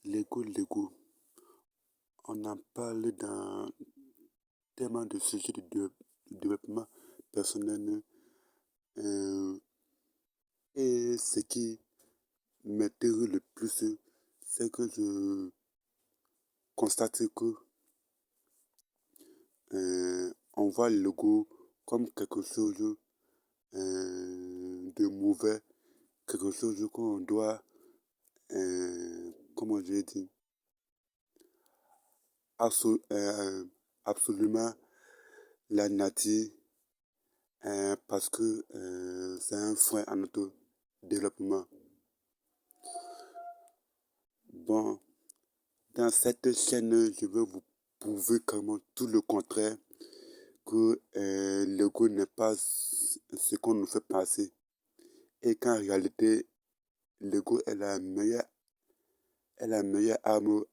Lego. On en parle dans tellement de sujets de développement personnel. euh, et ce qui m'intéresse le plus, c'est que je constate que on voit le Lego comme quelque chose de mauvais, quelque chose qu'on doit, comment je dis, absolument la nature parce que c'est un frein à notre développement. Bon, dans cette chaîne, je veux vous prouver comment tout le contraire, que l'ego n'est pas ce qu'on nous fait passer et qu'en réalité, l'ego est la meilleure arme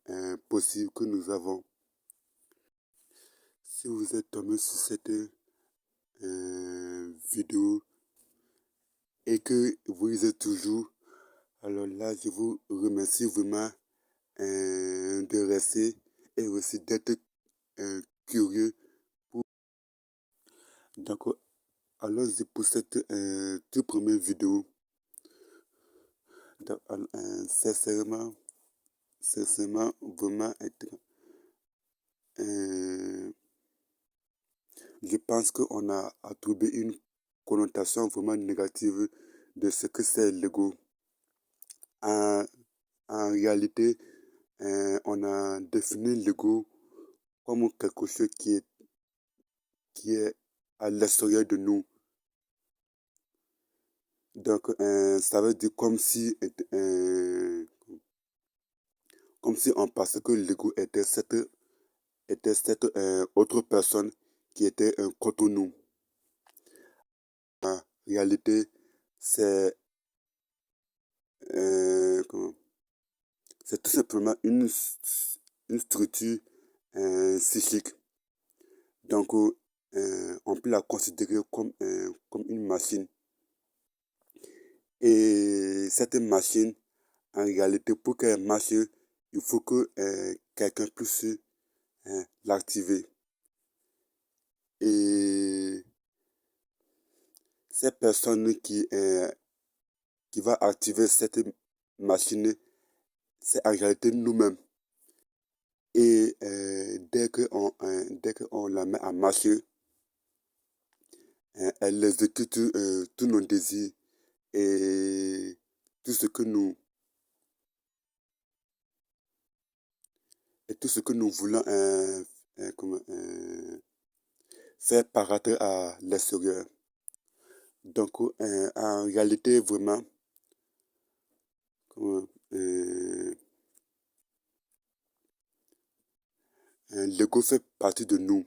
possible que nous avons. Si vous êtes tombé sur cette vidéo et que vous y êtes toujours, alors là, je vous remercie vraiment de rester et aussi d'être curieux. Donc, allons-y pour cette toute première vidéo. Donc, sincèrement, vraiment, je pense qu'on a attribué une connotation vraiment négative de ce que c'est l'ego. En, en réalité, on a défini l'ego comme quelque chose qui est à l'extérieur de nous. Donc, ça veut dire comme si on pensait que l'ego était cette autre personne qui était contre nous. En réalité, c'est comment? C'est tout simplement une structure psychique. Donc, on peut la considérer comme une machine. Et cette machine, en réalité, pour qu'elle marche, il faut que quelqu'un puisse l'activer. Et cette personne qui va activer cette machine, c'est en réalité nous-mêmes. Et dès qu'on la met en marche, elle exécute tous nos désirs et tout ce que nous, et tout ce que nous voulons faire paraître à l'extérieur. Donc, en réalité, vraiment, comment, l'ego fait partie de nous.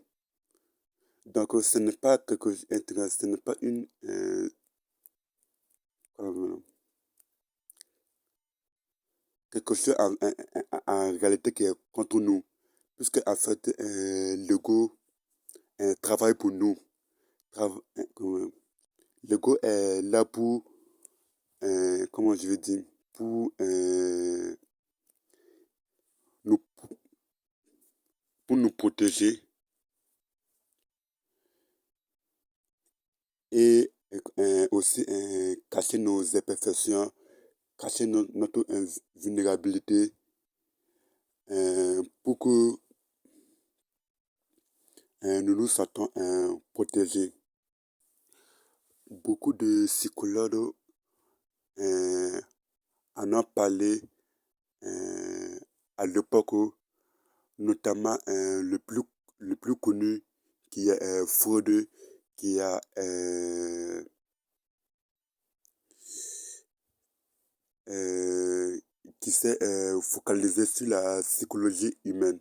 Donc, ce n'est pas ce n'est pas comment, quelque chose en réalité qui est contre nous. Puisque, en fait, l'ego travaille pour nous. Comment, l'ego est là pour, comment je veux dire, pour, nous, pour nous protéger et aussi cacher nos imperfections, cacher notre vulnérabilité pour que nous nous sentons protégés. Beaucoup de psychologues en ont parlé à l'époque, notamment le plus connu qui est Freud, qui a euh, qui s'est focalisé sur la psychologie humaine.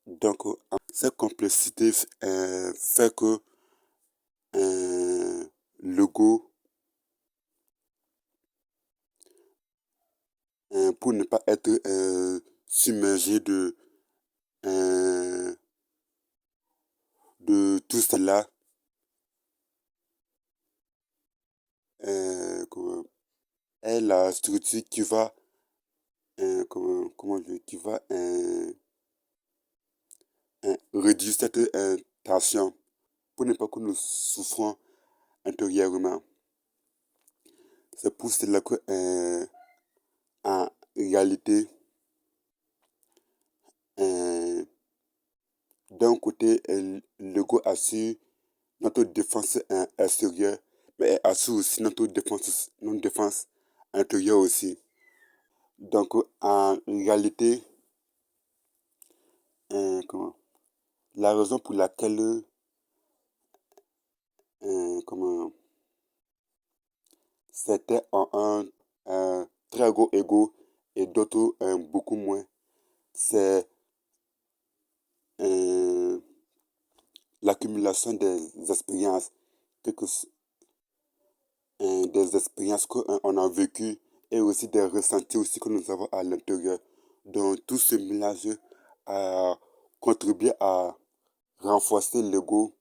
Donc, cette complexité fait que l'ego, pour ne pas être submergé euh, de tout cela, comment, est la structure qui va, qui va réduire cette tension pour ne pas que nous souffrons intérieurement. C'est pour cela que, en réalité, euh, d'un côté, l'ego assure notre défense extérieure, mais elle assure aussi notre défense intérieure aussi. Donc, en réalité, comment, la raison pour laquelle comment, certains ont un très gros ego et d'autres beaucoup moins, c'est euh, l'accumulation des expériences, quelque, des expériences qu'on a vécues et aussi des ressentis aussi que nous avons à l'intérieur. Donc, tout ce mélange a contribué à renforcer l'ego,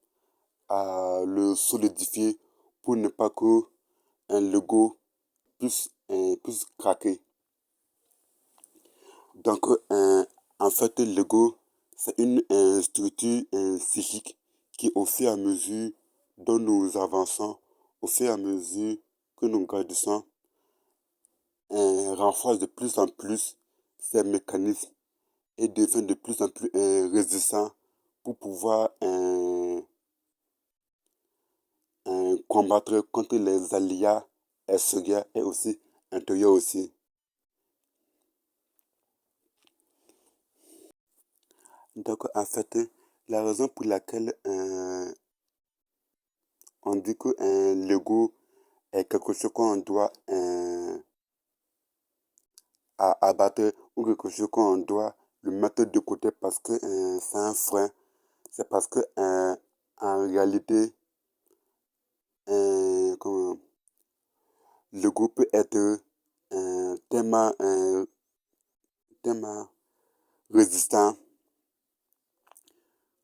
à le solidifier pour ne pas que un l'ego puisse craquer. Donc, en fait, l'ego, c'est une structure psychique qui, au fur et à mesure dont nous avançons, au fur et à mesure que nous grandissons, renforce de plus en plus ces mécanismes et devient de plus en plus résistant pour pouvoir combattre contre les aléas extérieurs et aussi intérieurs aussi. Donc, en fait, la raison pour laquelle on dit que l'ego est quelque chose qu'on doit abattre ou quelque chose qu'on doit le mettre de côté parce que c'est un frein, c'est parce que en réalité, comment, l'ego peut être tellement résistant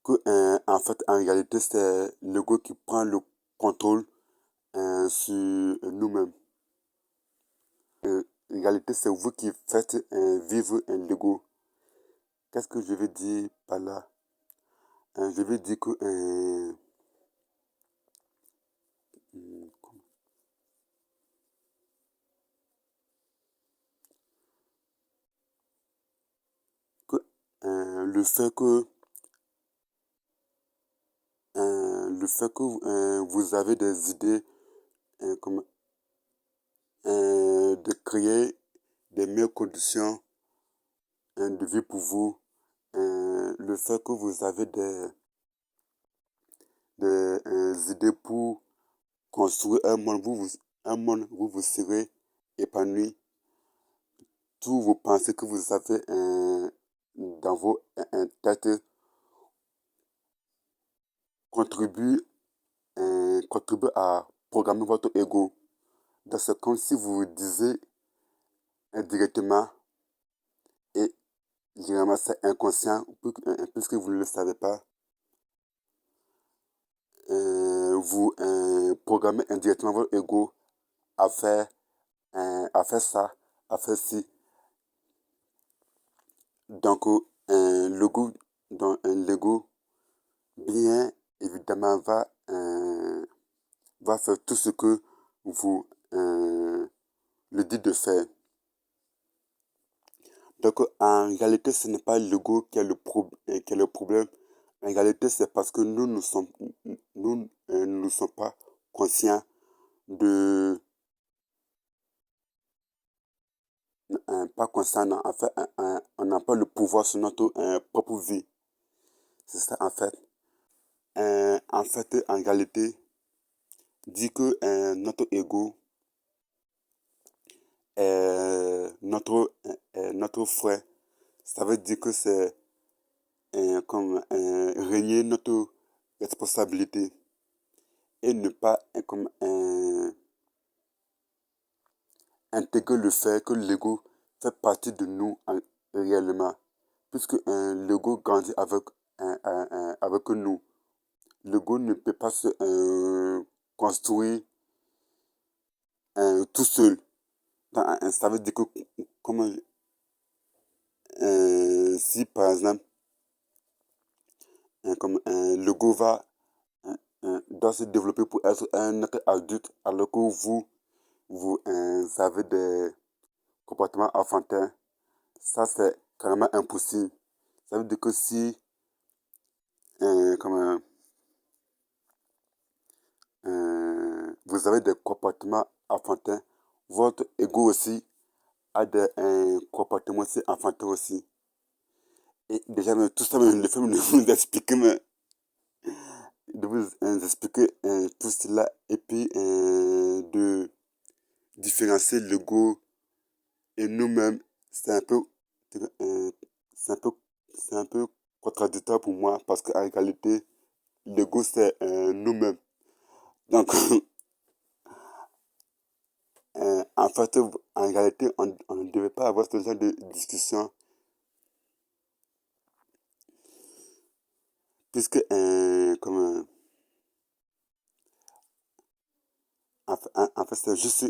que, en fait, en réalité, c'est l'ego qui prend le contrôle sur nous-mêmes. En réalité, c'est vous qui faites vivre l'ego. Qu'est-ce que je veux dire par là? Je veux dire que le fait que, vous avez des idées comme, de créer des meilleures conditions de vie pour vous, le fait que vous avez des idées pour construire un monde où vous serez épanoui, tous vos pensées que vous avez dans vos têtes contribuent, contribuent à programmer votre ego. Donc c'est comme si vous vous disiez indirectement et généralement c'est inconscient puisque vous ne le savez pas. Vous programmez indirectement votre ego à faire, à faire ça, à faire ci. Donc, l'ego, bien évidemment, va faire tout ce que vous le dites de faire. Donc, en réalité, ce n'est pas l'ego qui est le problème. En réalité, c'est parce que nous ne sommes pas conscients de, pas conscients, non, en fait, on n'a pas le pouvoir sur notre propre vie. C'est ça, en fait. En fait, en réalité, dit que notre ego est notre frère. Ça veut dire que c'est comme régner notre responsabilité et ne pas comme intégrer le fait que l'ego fait partie de nous réellement. Puisque l'ego grandit avec nous. L'ego ne peut pas se construire tout seul. Ça veut dire que comment, si par exemple, comme un logo doit se développer pour être un être adulte, alors que vous avez des comportements enfantins, ça c'est carrément impossible. Ça veut dire que si comme, vous avez des comportements enfantins, votre ego aussi a des comportements aussi enfantins aussi. Et déjà, mais tout ça, le film de vous expliquer, mais, de vous expliquer tout cela et puis de différencier l'ego et nous-mêmes, c'est un peu, euh, c'est un peu, c'est un peu contradictoire pour moi parce qu'en réalité, l'ego, c'est nous-mêmes. Donc, en fait, en réalité, on ne devait pas avoir ce genre de discussion puisque, en fait, c'est juste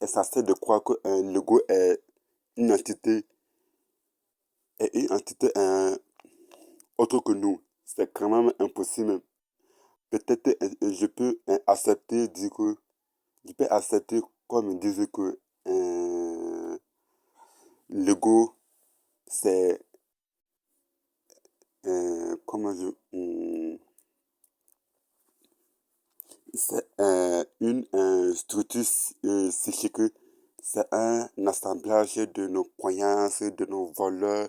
essentiel de croire que l'ego une entité, est une entité autre que nous. C'est quand même impossible. Peut-être je peux accepter, dire que je peux accepter comme disent que l'ego, c'est comment c'est une structure psychique, c'est un assemblage de nos croyances, de nos valeurs,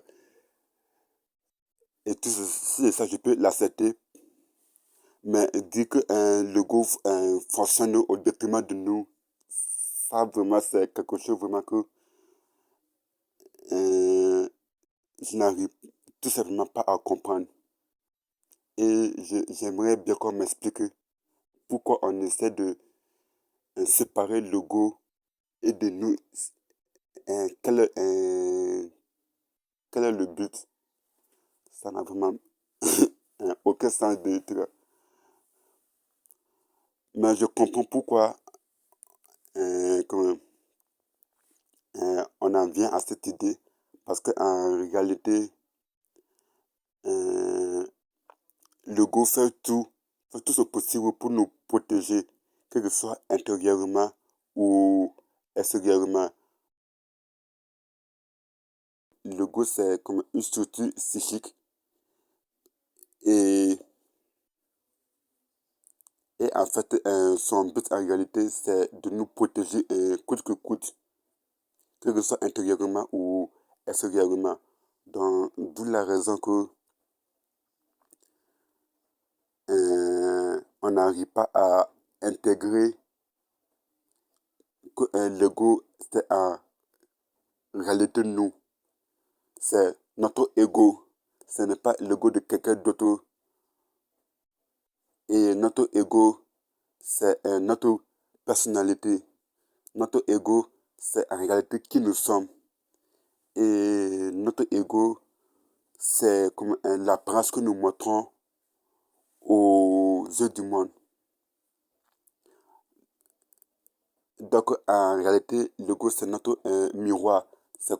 et tout ceci, et ça, je peux l'accepter. Mais dire que l'ego fonctionne au détriment de nous, ça vraiment, c'est quelque chose vraiment que euh, je n'arrive tout simplement pas à comprendre. Et j'aimerais bien qu'on m'explique pourquoi on essaie de séparer l'ego et de nous. Euh, quel, est, euh, quel est le but? Ça n'a vraiment aucun sens d'être. Mais je comprends pourquoi comment, on en vient à cette idée. Parce qu'en réalité, euh, l'ego fait tout ce possible pour nous protéger, que ce soit intérieurement ou extérieurement. L'ego, c'est comme une structure psychique et, et en fait, son but en réalité, c'est de nous protéger coûte que coûte, que ce soit intérieurement ou extérieurement. Donc, d'où la raison que on n'arrive pas à intégrer que l'ego, c'est en réalité nous. C'est notre ego. Ce n'est pas l'ego de quelqu'un d'autre. Et notre ego, c'est notre personnalité. Notre ego, c'est en réalité qui nous sommes. Et notre ego, c'est comme l'apparence que nous montrons aux yeux du monde. Donc, en réalité, l'ego, c'est notre miroir. C'est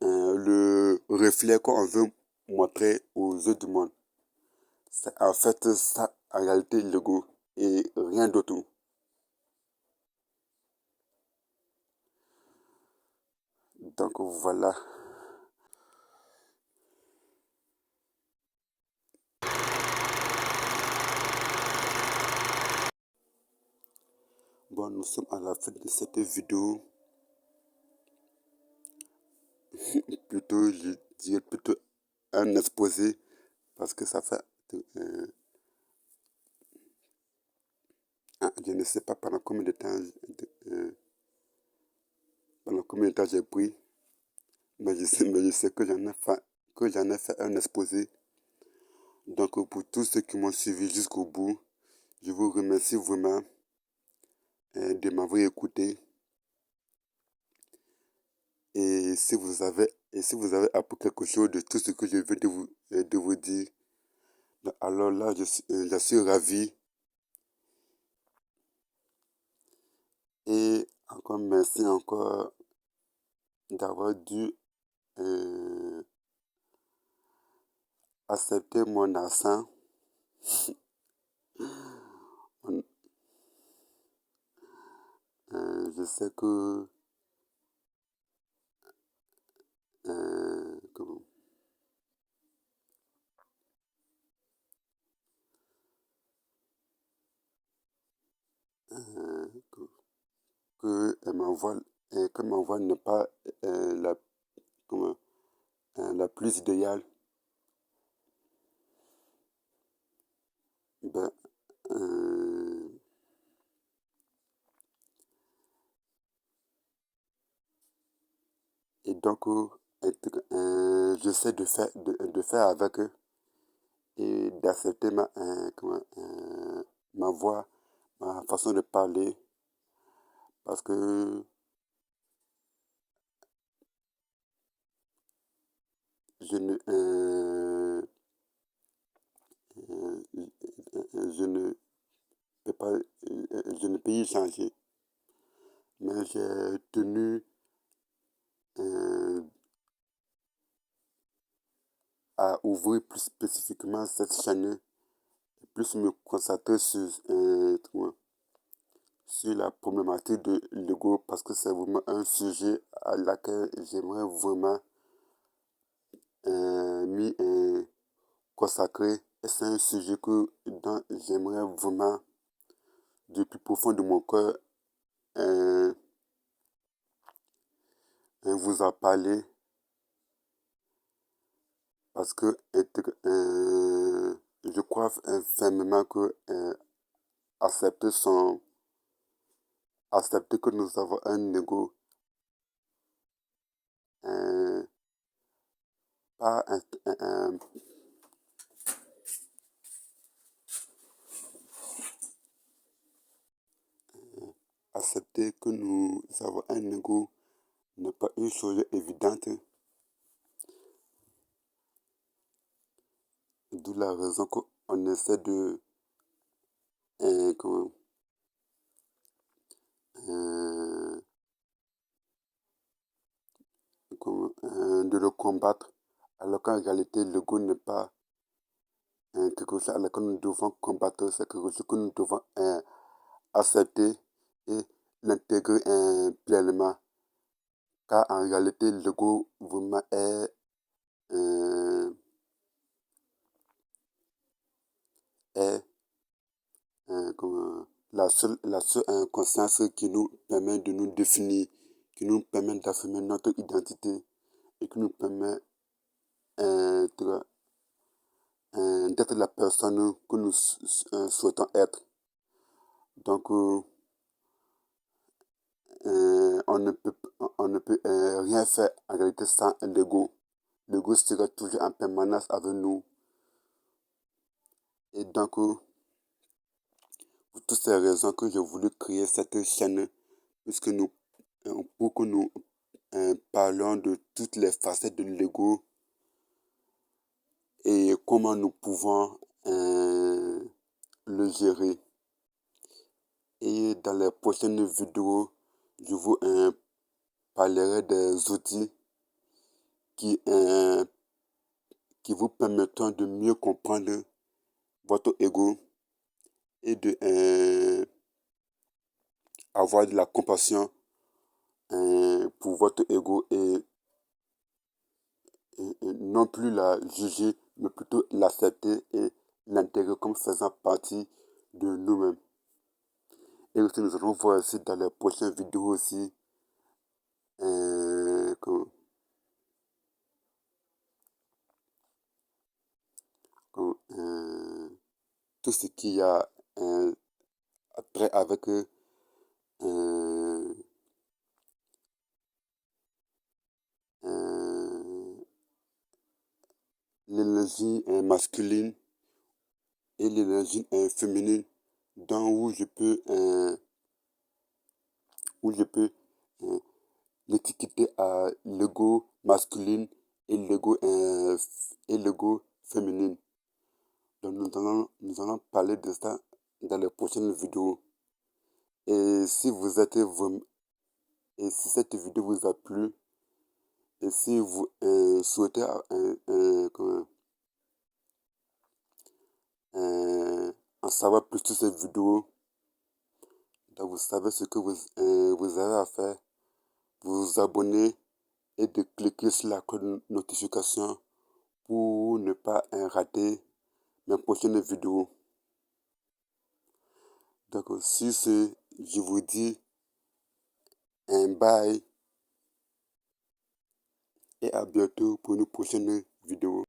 le reflet qu'on veut montrer aux yeux du monde. C'est en fait ça, en réalité, l'ego et rien d'autre. Donc voilà. Bon, nous sommes à la fin de cette vidéo. Plutôt, je dirais plutôt un exposé parce que ça fait. euh, je ne sais pas pendant combien de temps j'ai pris, mais je sais que j'en ai fait un exposé. Donc, pour tous ceux qui m'ont suivi jusqu'au bout, je vous remercie vraiment de m'avoir écouté. Et si vous avez appris quelque chose de tout ce que je viens de vous dire, alors là, je suis ravi. Encore merci encore d'avoir dû accepter mon accent. On- je sais comment, euh, que ma voix n'est pas comment, la plus idéale. Ben, euh, et donc, j'essaie de faire avec eux et d'accepter ma voix, ma façon de parler, parce que je ne, je ne peux pas, je ne peux y changer. Mais j'ai tenu euh, à ouvrir plus spécifiquement cette chaîne, plus me concentrer sur la problématique de l'ego, parce que c'est vraiment un sujet à laquelle j'aimerais vraiment m'y consacrer. Et c'est un sujet dont j'aimerais vraiment, du plus profond de mon cœur, euh, vous en parler, parce que je crois fermement que accepter accepter que nous avons un ego, euh, pas accepter que nous avons un ego n'est pas une chose évidente, d'où la raison qu'on essaie euh, comment, euh, de le combattre, alors qu'en réalité, l'ego n'est pas quelque chose à laquelle nous devons combattre, c'est quelque chose que nous devons accepter et l'intégrer pleinement, car en réalité, l'ego vraiment euh, est la seule conscience qui nous permet de nous définir, qui nous permet d'affirmer notre identité et qui nous permet de, d'être la personne que nous souhaitons être. Donc, on ne peut rien faire en réalité sans l'ego. L'ego sera toujours en permanence avec nous. Et donc, pour toutes ces raisons que j'ai voulu créer cette chaîne, puisque pour que nous parlons de toutes les facettes de l'ego et comment nous pouvons le gérer. Et dans les prochaines vidéos, je vous parlerai des outils qui, euh, qui vous permettront de mieux comprendre votre ego et de avoir de la compassion pour votre ego et non plus la juger, mais plutôt l'accepter et l'intégrer comme faisant partie de nous-mêmes. Et aussi, nous allons voir aussi dans les prochaines vidéos aussi comment, tout ce qui a trait avec euh, euh, l'énergie masculine et l'énergie féminine, dans où je peux euh, l'étiqueter à l'ego masculine et l'ego féminine. Donc nous allons parler de ça dans les prochaines vidéos. Et si vous êtes Et si cette vidéo vous a plu, et si vous souhaitez en savoir plus sur cette vidéo, donc vous savez ce que vous avez à faire. Vous vous abonnez et de cliquer sur la cloche de notification pour ne pas rater mes prochaines vidéos. Donc, sur ce, je vous dis un bye et à bientôt pour une prochaine vidéo.